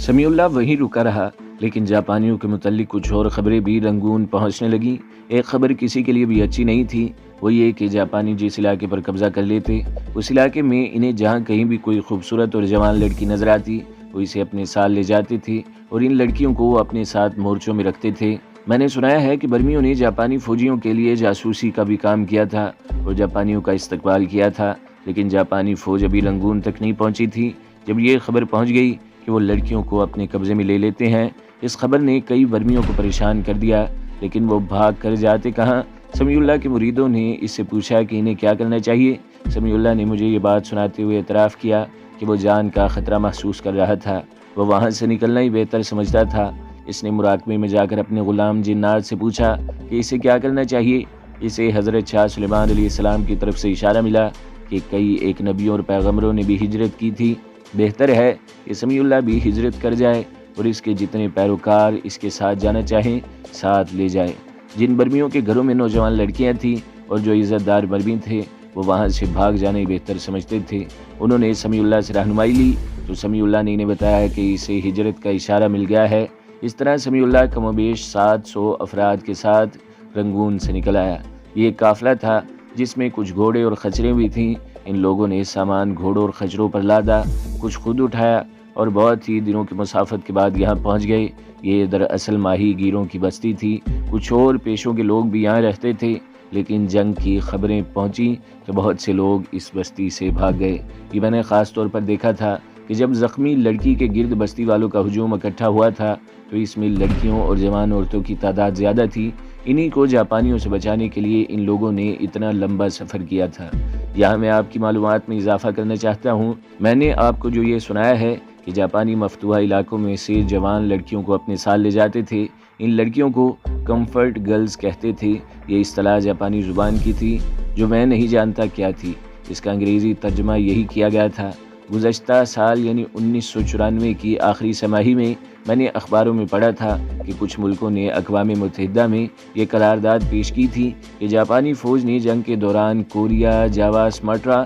سمیع اللہ وہیں رکا رہا، لیکن جاپانیوں کے متعلق کچھ اور خبریں بھی رنگون پہنچنے لگیں۔ ایک خبر کسی کے لیے بھی اچھی نہیں تھی، وہ یہ کہ جاپانی جس علاقے پر قبضہ کر لیتے، اس علاقے میں انہیں جہاں کہیں بھی کوئی خوبصورت اور جوان لڑکی نظر آتی، وہ اسے اپنے ساتھ لے جاتے تھے اور ان لڑکیوں کو وہ اپنے ساتھ مورچوں میں رکھتے تھے۔ میں نے سنا ہے کہ برمیوں نے جاپانی فوجیوں کے لیے جاسوسی کا بھی کام کیا تھا اور جاپانیوں کا استقبال کیا تھا، لیکن جاپانی فوج ابھی رنگون تک نہیں پہنچی تھی جب یہ خبر پہنچ گئی کہ وہ لڑکیوں کو اپنے قبضے میں لے لیتے ہیں۔ اس خبر نے کئی برمیوں کو پریشان کر دیا، لیکن وہ بھاگ کر جاتے کہاں؟ سمیع اللہ کے مریدوں نے اس سے پوچھا کہ انہیں کیا کرنا چاہیے۔ سمیع اللہ نے مجھے یہ بات سناتے ہوئے اعتراف کیا کہ وہ جان کا خطرہ محسوس کر رہا تھا، وہ وہاں سے نکلنا ہی بہتر سمجھتا تھا۔ اس نے مراقبے میں جا کر اپنے غلام جنات سے پوچھا کہ اسے کیا کرنا چاہیے۔ اسے حضرت شاہ سلیمان علیہ السلام کی طرف سے اشارہ ملا کہ کئی ایک نبیوں اور پیغمبروں نے بھی ہجرت کی تھی، بہتر ہے کہ سمیع اللہ بھی ہجرت کر جائے اور اس کے جتنے پیروکار اس کے ساتھ جانا چاہیں ساتھ لے جائے۔ جن برمیوں کے گھروں میں نوجوان لڑکیاں تھیں اور جو عزت دار برمی تھے، وہ وہاں سے بھاگ جانا ہی بہتر سمجھتے تھے۔ انہوں نے سمیع اللہ سے رہنمائی لی تو سمیع اللہ نے انہیں بتایا کہ اسے ہجرت کا اشارہ مل گیا ہے۔ اس طرح سمیع اللہ کم و بیش 700 افراد کے ساتھ رنگون سے نکل آیا۔ یہ ایک قافلہ تھا جس میں کچھ گھوڑے اور خچریں بھی تھیں۔ ان لوگوں نے سامان گھوڑوں اور خچروں پر لادا، کچھ خود اٹھایا اور بہت ہی دنوں کی مسافت کے بعد یہاں پہنچ گئے۔ یہ دراصل ماہی گیروں کی بستی تھی، کچھ اور پیشوں کے لوگ بھی یہاں رہتے تھے، لیکن جنگ کی خبریں پہنچی تو بہت سے لوگ اس بستی سے بھاگ گئے۔ یہ میں نے خاص طور پر دیکھا تھا کہ جب زخمی لڑکی کے گرد بستی والوں کا ہجوم اکٹھا ہوا تھا تو اس میں لڑکیوں اور جوان عورتوں کی تعداد زیادہ تھی۔ انہی کو جاپانیوں سے بچانے کے لیے ان لوگوں نے اتنا لمبا سفر کیا تھا۔ یہاں میں آپ کی معلومات میں اضافہ کرنا چاہتا ہوں، میں نے آپ کو جو یہ سنایا ہے کہ جاپانی مفتوحہ علاقوں میں سے جوان لڑکیوں کو اپنے ساتھ لے جاتے تھے، ان لڑکیوں کو کمفرٹ گرلز کہتے تھے۔ یہ اصطلاح جاپانی زبان کی تھی جو میں نہیں جانتا کیا تھی، اس کا انگریزی ترجمہ یہی کیا گیا تھا۔ گزشتہ سال یعنی 1994 کی آخری سہ ماہی میں میں نے اخباروں میں پڑھا تھا کہ کچھ ملکوں نے اقوام متحدہ میں یہ قرارداد پیش کی تھی کہ جاپانی فوج نے جنگ کے دوران کوریا، جاوا، سماٹرا،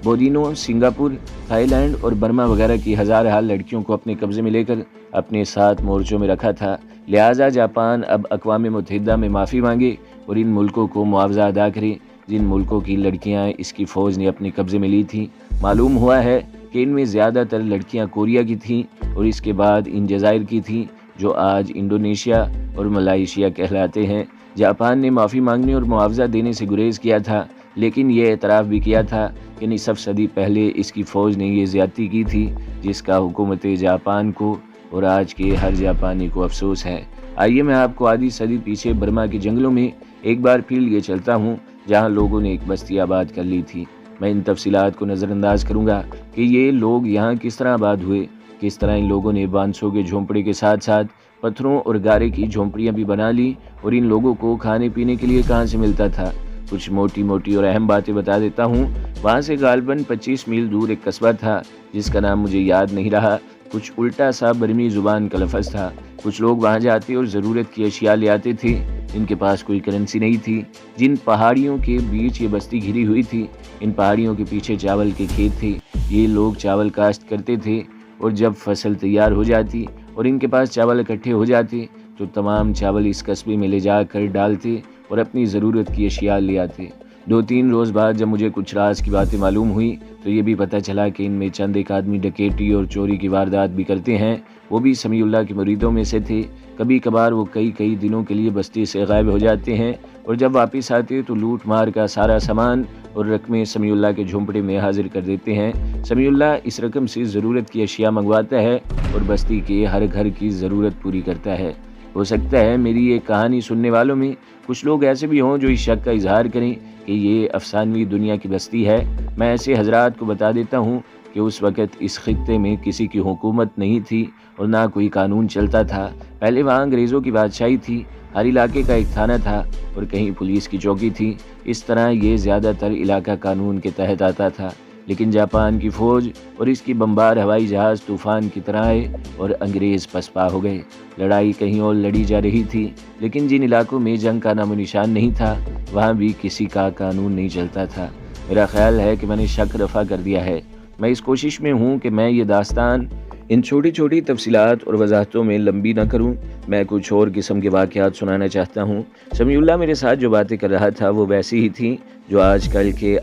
بورینو، سنگاپور، تھائی لینڈ اور برما وغیرہ کی ہزار حال لڑکیوں کو اپنے قبضے میں لے کر اپنے ساتھ مورچوں میں رکھا تھا۔ لہٰذا جاپان اب اقوام متحدہ میں معافی مانگے اور ان ملکوں کو معاوضہ ادا کرے جن ملکوں کی لڑکیاں اس کی فوج نے اپنے قبضے میں لی تھیں۔ معلوم ہوا ہے کہ ان میں زیادہ تر لڑکیاں کوریا کی تھیں اور اس کے بعد ان جزائر کی تھیں جو آج انڈونیشیا اور ملائیشیا کہلاتے ہیں۔ جاپان نے معافی مانگنے اور معاوضہ دینے سے گریز کیا تھا، لیکن یہ اعتراف بھی کیا تھا کہ نصف صدی پہلے اس کی فوج نے یہ زیادتی کی تھی جس کا حکومت جاپان کو اور آج کے ہر جاپانی کو افسوس ہے۔ آئیے میں آپ کو آدھی صدی پیچھے برما کے جنگلوں میں ایک بار پھر لیے چلتا ہوں جہاں لوگوں نے ایک بستی آباد کر لی تھی۔ میں ان تفصیلات کو نظر انداز کروں گا کہ یہ لوگ یہاں کس طرح آباد ہوئے، کس طرح ان لوگوں نے بانسوں کے جھونپڑے کے ساتھ ساتھ پتھروں اور گارے کی جھونپڑیاں بھی بنا لی اور ان لوگوں کو کھانے پینے کے لیے کہاں سے ملتا تھا۔ کچھ موٹی موٹی اور اہم باتیں بتا دیتا ہوں۔ وہاں سے غالباً 25 میل دور ایک قصبہ تھا جس کا نام مجھے یاد نہیں رہا، کچھ الٹا سا برمی زبان کا لفظ تھا۔ کچھ لوگ وہاں جاتے اور ضرورت کی اشیاء لے آتے تھے، ان کے پاس کوئی کرنسی نہیں تھی۔ جن پہاڑیوں کے بیچ یہ بستی گھری ہوئی تھی، ان پہاڑیوں کے پیچھے چاول کے کھیت تھے۔ یہ لوگ چاول کاشت کرتے تھے اور جب فصل تیار ہو جاتی اور ان کے پاس چاول اکٹھے ہو جاتے تو تمام چاول اس قصبے میں لے جا کر ڈالتے اور اپنی ضرورت کی اشیاء لے آتے۔ 2-3 روز بعد جب مجھے کچھ راز کی باتیں معلوم ہوئی تو یہ بھی پتہ چلا کہ ان میں چند ایک آدمی ڈکیٹی اور چوری کی واردات بھی کرتے ہیں، وہ بھی سمیع اللہ کے مریدوں میں سے تھے۔ کبھی کبھار وہ کئی دنوں کے لیے بستی سے غائب ہو جاتے ہیں اور جب واپس آتے تو لوٹ مار کا سارا سامان اور رقمیں سمیع اللہ کے جھونپڑے میں حاضر کر دیتے ہیں۔ سمیع اللہ اس رقم سے ضرورت کی اشیاء منگواتا ہے اور بستی کے ہر گھر کی ضرورت پوری کرتا ہے۔ ہو سکتا ہے میری یہ کہانی سننے والوں میں کچھ لوگ ایسے بھی ہوں جو اس شک کا اظہار کریں کہ یہ افسانوی دنیا کی بستی ہے۔ میں ایسے حضرات کو بتا دیتا ہوں کہ اس وقت اس خطے میں کسی کی حکومت نہیں تھی اور نہ کوئی قانون چلتا تھا۔ پہلے وہاں انگریزوں کی بادشاہی تھی، ہر علاقے کا ایک تھانہ تھا اور کہیں پولیس کی چوکی تھی۔ اس طرح یہ زیادہ تر علاقہ قانون کے تحت آتا تھا، لیکن جاپان کی فوج اور اس کی بمبار ہوائی جہاز طوفان کی طرح آئے اور انگریز پسپا ہو گئے۔ لڑائی کہیں اور لڑی جا رہی تھی، لیکن جن علاقوں میں جنگ کا نام و نشان نہیں تھا وہاں بھی کسی کا قانون نہیں چلتا تھا۔ میرا خیال ہے کہ میں نے شک رفع کر دیا ہے۔ میں اس کوشش میں ہوں کہ میں یہ داستان ان چھوٹی چھوٹی تفصیلات اور وضاحتوں میں لمبی نہ کروں، میں کچھ اور قسم کے واقعات سنانا چاہتا ہوں۔ سمیع اللہ میرے ساتھ جو باتیں کر رہا تھا وہ ویسی ہی تھیں جو آج کل کے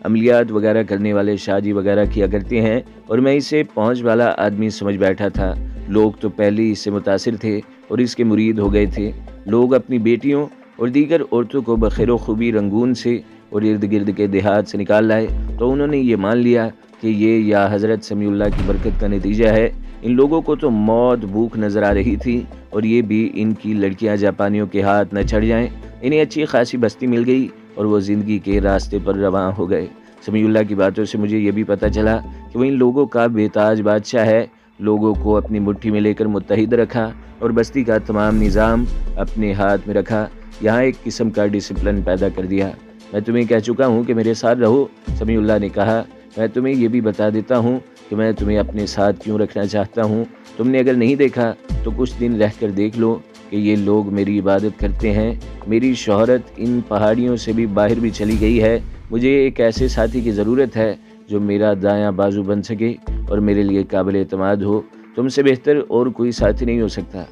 عملیات وغیرہ کرنے والے شاجی وغیرہ کیا کرتے ہیں، اور میں اسے پہنچ والا آدمی سمجھ بیٹھا تھا۔ لوگ تو پہلے اس سے متاثر تھے اور اس کے مرید ہو گئے تھے۔ لوگ اپنی بیٹیوں اور دیگر عورتوں کو بخیر و خوبی رنگون سے اور ارد گرد کے دیہات سے نکال لائے تو انہوں نے یہ مان لیا کہ یہ یا حضرت سمیع اللہ کی برکت کا نتیجہ ہے۔ ان لوگوں کو تو موت بھوک نظر آ رہی تھی، اور یہ بھی ان کی لڑکیاں جاپانیوں کے ہاتھ نہ چڑھ جائیں۔ انہیں اچھی خاصی بستی مل گئی اور وہ زندگی کے راستے پر رواں ہو گئے۔ سمیع اللہ کی باتوں سے مجھے یہ بھی پتہ چلا کہ وہ ان لوگوں کا بے تاج بادشاہ ہے۔ لوگوں کو اپنی مٹھی میں لے کر متحد رکھا اور بستی کا تمام نظام اپنے ہاتھ میں رکھا۔ یہاں ایک قسم کا ڈسپلن پیدا کر دیا۔ میں تمہیں کہہ چکا ہوں کہ میرے ساتھ رہو، سمیع اللہ نے کہا۔ میں تمہیں یہ بھی بتا دیتا ہوں کہ میں تمہیں اپنے ساتھ کیوں رکھنا چاہتا ہوں۔ تم نے اگر نہیں دیکھا تو کچھ دن رہ کر دیکھ لو کہ یہ لوگ میری عبادت کرتے ہیں۔ میری شہرت ان پہاڑیوں سے بھی باہر بھی چلی گئی ہے۔ مجھے ایک ایسے ساتھی کی ضرورت ہے جو میرا دایاں بازو بن سکے اور میرے لیے قابل اعتماد ہو۔ تم سے بہتر اور کوئی ساتھی نہیں ہو سکتا۔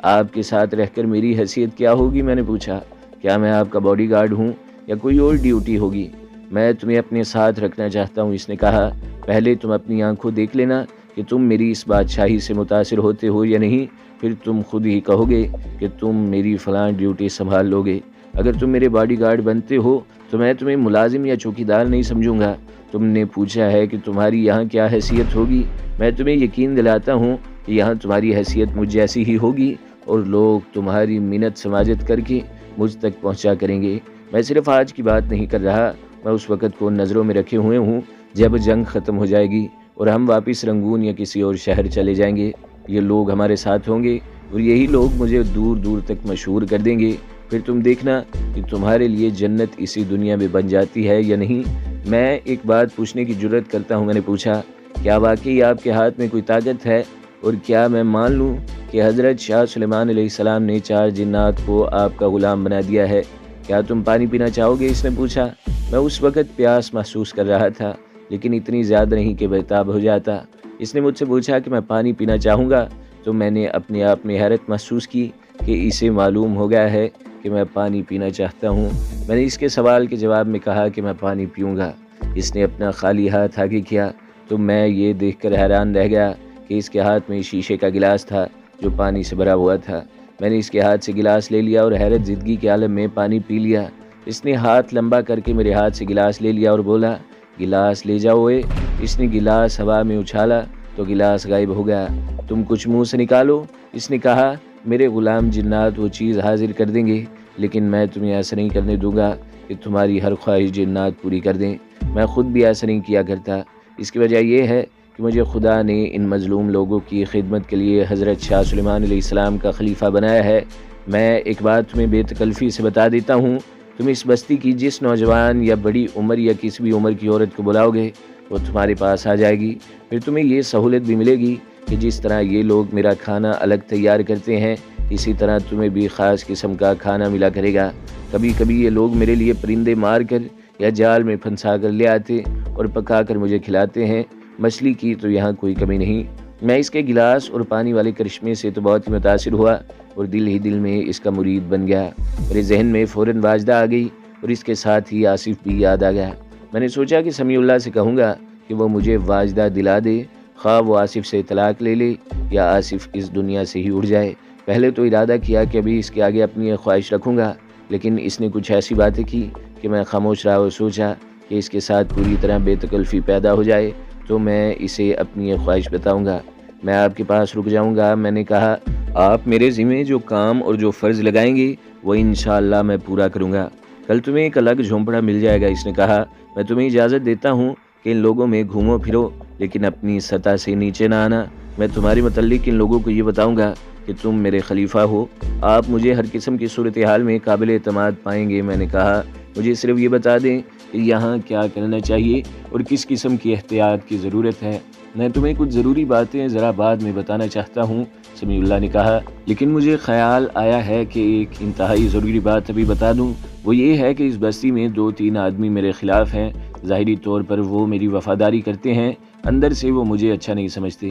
آپ کے ساتھ رہ کر میری حیثیت کیا ہوگی؟ میں نے پوچھا۔ کیا میں آپ کا باڈی گارڈ ہوں یا کوئی اور ڈیوٹی ہوگی؟ میں تمہیں اپنے ساتھ رکھنا چاہتا ہوں، اس نے کہا۔ پہلے تم اپنی آنکھوں دیکھ لینا کہ تم میری اس بادشاہی سے متاثر ہوتے ہو یا نہیں، پھر تم خود ہی کہو گے کہ تم میری فلاں ڈیوٹی سنبھال لو گے۔ اگر تم میرے باڈی گارڈ بنتے ہو تو میں تمہیں ملازم یا چوکیدار نہیں سمجھوں گا۔ تم نے پوچھا ہے کہ تمہاری یہاں کیا حیثیت ہوگی؟ میں تمہیں یقین دلاتا ہوں کہ یہاں تمہاری حیثیت مجھ جیسی ہی ہوگی، اور لوگ تمہاری منت سماجت کر کے مجھ تک پہنچا کریں گے۔ میں صرف آج کی بات نہیں کر رہا، میں اس وقت کو نظروں میں رکھے ہوئے ہوں جب جنگ ختم ہو جائے گی اور ہم واپس رنگون یا کسی اور شہر چلے جائیں گے۔ یہ لوگ ہمارے ساتھ ہوں گے اور یہی لوگ مجھے دور دور تک مشہور کر دیں گے۔ پھر تم دیکھنا کہ تمہارے لیے جنت اسی دنیا میں بن جاتی ہے یا نہیں۔ میں ایک بات پوچھنے کی جرت کرتا ہوں، میں نے پوچھا، کیا واقعی آپ کے ہاتھ میں کوئی طاقت ہے؟ اور کیا میں مان لوں کہ حضرت شاہ سلیمان علیہ السلام نے 4 جنات کو آپ کا غلام بنا دیا ہے؟ کیا تم پانی پینا چاہو گے؟ اس نے پوچھا۔ میں اس وقت پیاس محسوس کر رہا تھا، لیکن اتنی زیادہ نہیں کہ بےتاب ہو جاتا۔ اس نے مجھ سے پوچھا کہ میں پانی پینا چاہوں گا، تو میں نے اپنے آپ میں حیرت محسوس کی کہ اسے معلوم ہو گیا ہے کہ میں پانی پینا چاہتا ہوں۔ میں نے اس کے سوال کے جواب میں کہا کہ میں پانی پیوں گا۔ اس نے اپنا خالی ہاتھ آگے کیا تو میں یہ دیکھ کر حیران رہ گیا کہ اس کے ہاتھ میں شیشے کا گلاس تھا جو پانی سے بھرا ہوا تھا۔ میں نے اس کے ہاتھ سے گلاس لے لیا اور حیرت زدگی کے عالم میں پانی پی لیا۔ اس نے ہاتھ لمبا کر کے میرے ہاتھ سے گلاس لے لیا اور بولا، گلاس لے جاؤ اے۔ اس نے گلاس ہوا میں اچھالا تو گلاس غائب ہو گیا۔ تم کچھ منہ سے نکالو، اس نے کہا۔ میرے غلام جنات وہ چیز حاضر کر دیں گے، لیکن میں تمہیں ایسا نہیں کرنے دوں گا کہ تمہاری ہر خواہش جنات پوری کر دیں۔ میں خود بھی ایسا نہیں کیا کرتا۔ اس کی وجہ یہ ہے کہ مجھے خدا نے ان مظلوم لوگوں کی خدمت کے لیے حضرت شاہ سلیمان علیہ السلام کا خلیفہ بنایا ہے۔ میں ایک بات تمہیں بے تکلفی سے بتا دیتا ہوں، تم اس بستی کی جس نوجوان یا بڑی عمر یا کسی بھی عمر کی عورت کو بلاؤ گے وہ تمہارے پاس آ جائے گی۔ پھر تمہیں یہ سہولت بھی ملے گی کہ جس طرح یہ لوگ میرا کھانا الگ تیار کرتے ہیں، اسی طرح تمہیں بھی خاص قسم کا کھانا ملا کرے گا۔ کبھی کبھی یہ لوگ میرے لیے پرندے مار کر یا جال میں پھنسا کر لے آتے اور پکا کر مجھے کھلاتے ہیں۔ مچھلی کی تو یہاں کوئی کمی نہیں۔ میں اس کے گلاس اور پانی والے کرشمے سے تو بہت ہی متاثر ہوا اور دل ہی دل میں اس کا مرید بن گیا۔ میرے ذہن میں فوراً واجدہ آ گئی اور اس کے ساتھ ہی آصف بھی یاد آ گیا۔ میں نے سوچا کہ سمیع اللہ سے کہوں گا کہ وہ مجھے واجدہ دلا دے، خواہ وہ آصف سے طلاق لے لے یا آصف اس دنیا سے ہی اڑ جائے۔ پہلے تو ارادہ کیا کہ ابھی اس کے آگے اپنی ایک خواہش رکھوں گا، لیکن اس نے کچھ ایسی باتیں کی کہ میں خاموش رہا اور سوچا کہ اس کے ساتھ پوری طرح بے تکلفی پیدا ہو جائے تو میں اسے اپنی ایک خواہش بتاؤں گا۔ میں آپ کے پاس رک جاؤں گا، میں نے کہا۔ آپ میرے ذمہ جو کام اور جو فرض لگائیں گے وہ انشاءاللہ میں پورا کروں گا۔ کل تمہیں ایک الگ جھونپڑا مل جائے گا، اس نے کہا۔ میں تمہیں اجازت دیتا ہوں کہ ان لوگوں میں گھومو پھرو، لیکن اپنی سطح سے نیچے نہ آنا۔ میں تمہارے متعلق ان لوگوں کو یہ بتاؤں گا کہ تم میرے خلیفہ ہو۔ آپ مجھے ہر قسم کی صورتحال میں قابل اعتماد پائیں گے، میں نے کہا۔ مجھے صرف یہ بتا دیں کہ یہاں کیا کرنا چاہیے اور کس قسم کی احتیاط کی ضرورت ہے۔ میں تمہیں کچھ ضروری باتیں ذرا بعد میں بتانا چاہتا ہوں، سمیع اللہ نے کہا، لیکن مجھے خیال آیا ہے کہ ایک انتہائی ضروری بات ابھی بتا دوں۔ وہ یہ ہے کہ اس بستی میں 2-3 آدمی میرے خلاف ہیں۔ ظاہری طور پر وہ میری وفاداری کرتے ہیں، اندر سے وہ مجھے اچھا نہیں سمجھتے۔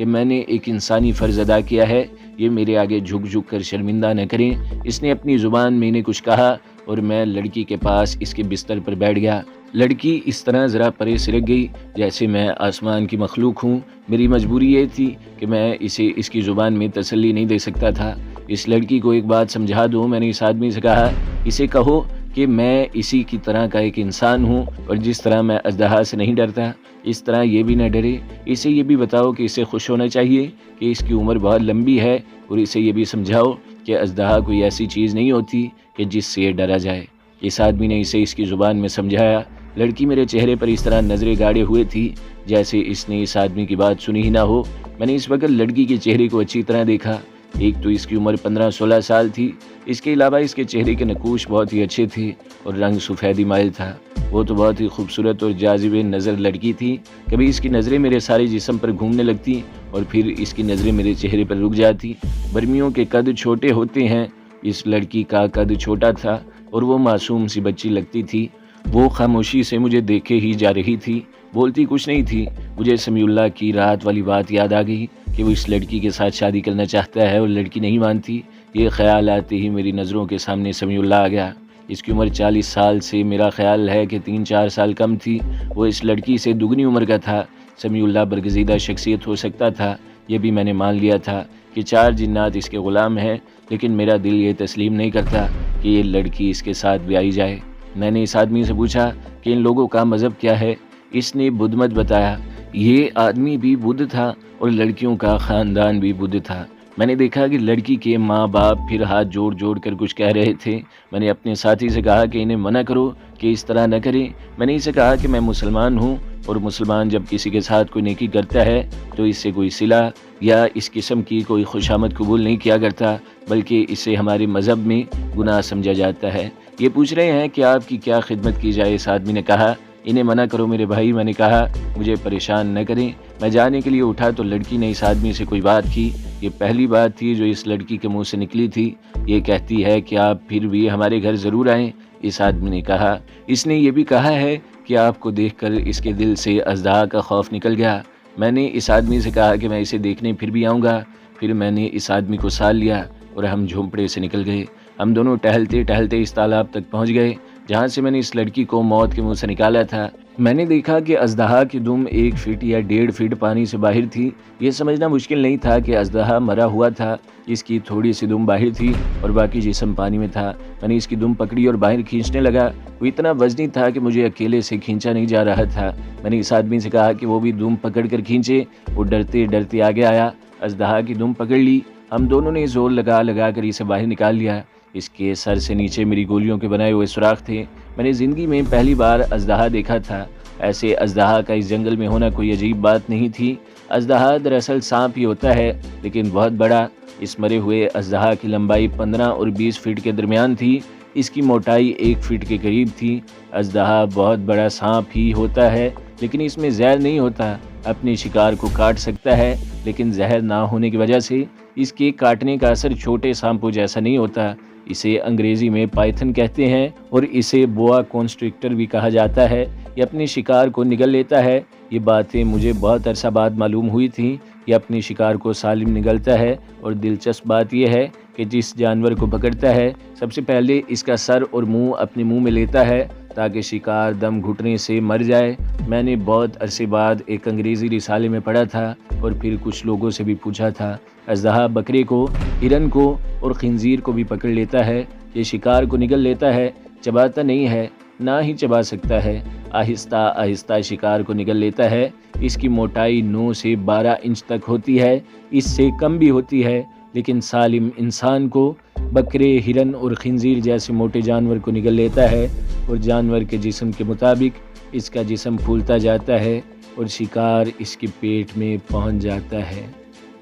کہ میں نے ایک انسانی فرض ادا کیا ہے، یہ میرے آگے جھک جھک کر شرمندہ نہ کریں۔ اس نے اپنی زبان میں نے کچھ کہا اور میں لڑکی کے پاس اس کے بستر پر بیٹھ گیا۔ لڑکی اس طرح ذرا پرے سرک گئی جیسے میں آسمان کی مخلوق ہوں۔ میری مجبوری یہ تھی کہ میں اسے اس کی زبان میں تسلی نہیں دے سکتا تھا۔ اس لڑکی کو ایک بات سمجھا دوں، میں نے اس آدمی سے کہا، اسے کہو کہ میں اسی کی طرح کا ایک انسان ہوں اور جس طرح میں اژدہا سے نہیں ڈرتا اس طرح یہ بھی نہ ڈرے۔ اسے یہ بھی بتاؤ کہ اسے خوش ہونا چاہیے کہ اس کی عمر بہت لمبی ہے، اور اسے یہ بھی سمجھاؤ کہ اژدہا کوئی ایسی چیز نہیں ہوتی کہ جس سے یہ ڈرا جائے۔ اس آدمی نے اسے اس کی زبان میں سمجھایا۔ لڑکی میرے چہرے پر اس طرح نظریں گاڑے ہوئے تھی جیسے اس نے اس آدمی کی بات سنی ہی نہ ہو۔ میں نے اس وقت لڑکی کے چہرے کو اچھی طرح دیکھا۔ ایک تو اس کی عمر 15-16 سال تھی، اس کے علاوہ اس کے چہرے کے نقوش بہت ہی اچھے تھے اور رنگ سفیدی مائل تھا۔ وہ تو بہت ہی خوبصورت اور جاذب نظر لڑکی تھی۔ کبھی اس کی نظریں میرے سارے جسم پر گھومنے لگتی اور پھر اس کی نظریں میرے چہرے پر رک جاتی۔ برمیوں کے قد چھوٹے ہوتے ہیں، اس لڑکی کا قد چھوٹا تھا اور وہ معصوم سی بچی لگتی تھی۔ وہ خاموشی سے مجھے دیکھے ہی جا رہی تھی، بولتی کچھ نہیں تھی۔ مجھے سمیع اللہ کی رات والی بات یاد آ گئی کہ وہ اس لڑکی کے ساتھ شادی کرنا چاہتا ہے اور لڑکی نہیں مانتی۔ یہ خیال آتے ہی میری نظروں کے سامنے سمیع اللہ آ گیا۔ اس کی عمر 40 سال سے میرا خیال ہے کہ 3-4 سال کم تھی۔ وہ اس لڑکی سے دگنی عمر کا تھا۔ سمیع اللہ برگزیدہ شخصیت ہو سکتا تھا، یہ بھی میں نے مان لیا تھا کہ 4 جنات اس کے غلام ہیں، لیکن میرا دل یہ تسلیم نہیں کرتا کہ یہ لڑکی اس کے ساتھ بیائی جائے۔ میں نے اس آدمی سے پوچھا کہ ان لوگوں کا مذہب کیا ہے؟ اس نے بدھ مت بتایا۔ یہ آدمی بھی بدھ تھا اور لڑکیوں کا خاندان بھی بدھ تھا۔ میں نے دیکھا کہ لڑکی کے ماں باپ پھر ہاتھ جوڑ جوڑ کر کچھ کہہ رہے تھے۔ میں نے اپنے ساتھی سے کہا کہ انہیں منع کرو کہ اس طرح نہ کریں۔ میں نے اسے کہا کہ میں مسلمان ہوں اور مسلمان جب کسی کے ساتھ کوئی نیکی کرتا ہے تو اس سے کوئی صلہ یا اس قسم کی کوئی خوشامد قبول نہیں کیا کرتا، بلکہ اسے ہمارے مذہب میں گناہ سمجھا جاتا ہے۔ یہ پوچھ رہے ہیں کہ آپ کی کیا خدمت کی جائے؟ اس آدمی نے کہا، انہیں منع کرو میرے بھائی۔ میں نے کہا، مجھے پریشان نہ کریں۔ میں جانے کے لیے اٹھا تو لڑکی نے اس آدمی سے کوئی بات کی۔ یہ پہلی بات تھی جو اس لڑکی کے منہ سے نکلی تھی۔ یہ کہتی ہے کہ آپ پھر بھی ہمارے گھر ضرور آئیں۔ اس آدمی نے کہا، اس نے یہ بھی کہا ہے کہ آپ کو دیکھ کر اس کے دل سے اژدہا کا خوف نکل گیا۔ میں نے اس آدمی سے کہا کہ میں اسے دیکھنے پھر بھی آؤں گا۔ پھر میں نے اس آدمی کو سال لیا اور ہم جھونپڑے سے نکل گئے۔ ہم دونوں ٹہلتے ٹہلتے اس تالاب تک پہنچ گئے جہاں سے میں نے اس لڑکی کو موت کے منہ سے نکالا تھا۔ میں نے دیکھا کہ اژدہا کی دم 1 فٹ یا 1.5 فٹ پانی سے باہر تھی۔ یہ سمجھنا مشکل نہیں تھا کہ اژدہا مرا ہوا تھا۔ اس کی تھوڑی سی دم باہر تھی اور باقی جسم پانی میں تھا۔ میں نے اس کی دم پکڑی اور باہر کھینچنے لگا۔ وہ اتنا وزنی تھا کہ مجھے اکیلے سے کھینچا نہیں جا رہا تھا۔ میں نے اس آدمی سے کہا کہ وہ بھی دم پکڑ کر کھینچے۔ وہ ڈرتے ڈرتے آگے آیا، اژدہا کی دم پکڑ لی۔ ہم دونوں نے زور لگا لگا کر اسے باہر نکال لیا۔ اس کے سر سے نیچے میری گولیوں کے بنائے ہوئے سوراخ تھے۔ میں نے زندگی میں پہلی بار اژدہا دیکھا تھا۔ ایسے اژدہا کا اس جنگل میں ہونا کوئی عجیب بات نہیں تھی۔ اژدہا دراصل سانپ ہی ہوتا ہے، لیکن بہت بڑا۔ اس مرے ہوئے اژدہا کی لمبائی 15 اور 20 فٹ کے درمیان تھی۔ اس کی موٹائی 1 فٹ کے قریب تھی۔ اژدہا بہت بڑا سانپ ہی ہوتا ہے، لیکن اس میں زہر نہیں ہوتا۔ اپنے شکار کو کاٹ سکتا ہے، لیکن زہر نہ ہونے کی وجہ سے اس کے کاٹنے کا اثر چھوٹے سانپوں جیسا نہیں ہوتا۔ اسے انگریزی میں پائتھن کہتے ہیں اور اسے بوا کنسٹرکٹر بھی کہا جاتا ہے۔ یہ اپنے شکار کو نگل لیتا ہے۔ یہ باتیں مجھے بہت عرصہ بعد معلوم ہوئی تھیں۔ یہ اپنے شکار کو سالم نگلتا ہے، اور دلچسپ بات یہ ہے کہ جس جانور کو پکڑتا ہے سب سے پہلے اس کا سر اور منہ اپنے منہ میں لیتا ہے تاکہ شکار دم گھٹنے سے مر جائے۔ میں نے بہت عرصے بعد ایک انگریزی رسالے میں پڑھا تھا اور پھر کچھ لوگوں سے بھی پوچھا تھا، اژدہا بکرے کو، ہرن کو اور خنزیر کو بھی پکڑ لیتا ہے۔ یہ شکار کو نگل لیتا ہے، چباتا نہیں ہے، نہ ہی چبا سکتا ہے۔ آہستہ آہستہ شکار کو نگل لیتا ہے۔ اس کی موٹائی 9 سے 12 انچ تک ہوتی ہے، اس سے کم بھی ہوتی ہے، لیکن سالم انسان کو بکرے، ہرن اور خنزیر جیسے موٹے جانور کو نگل لیتا ہے، اور جانور کے جسم کے مطابق اس کا جسم پھولتا جاتا ہے اور شکار اس کے پیٹ میں پہنچ جاتا ہے۔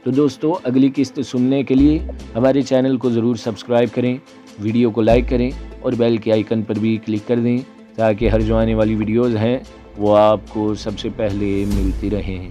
تو دوستو، اگلی قسط سننے کے لیے ہمارے چینل کو ضرور سبسکرائب کریں، ویڈیو کو لائک کریں اور بیل کے آئیکن پر بھی کلک کر دیں تاکہ ہر جو آنے والی ویڈیوز ہیں وہ آپ کو سب سے پہلے ملتی رہیں۔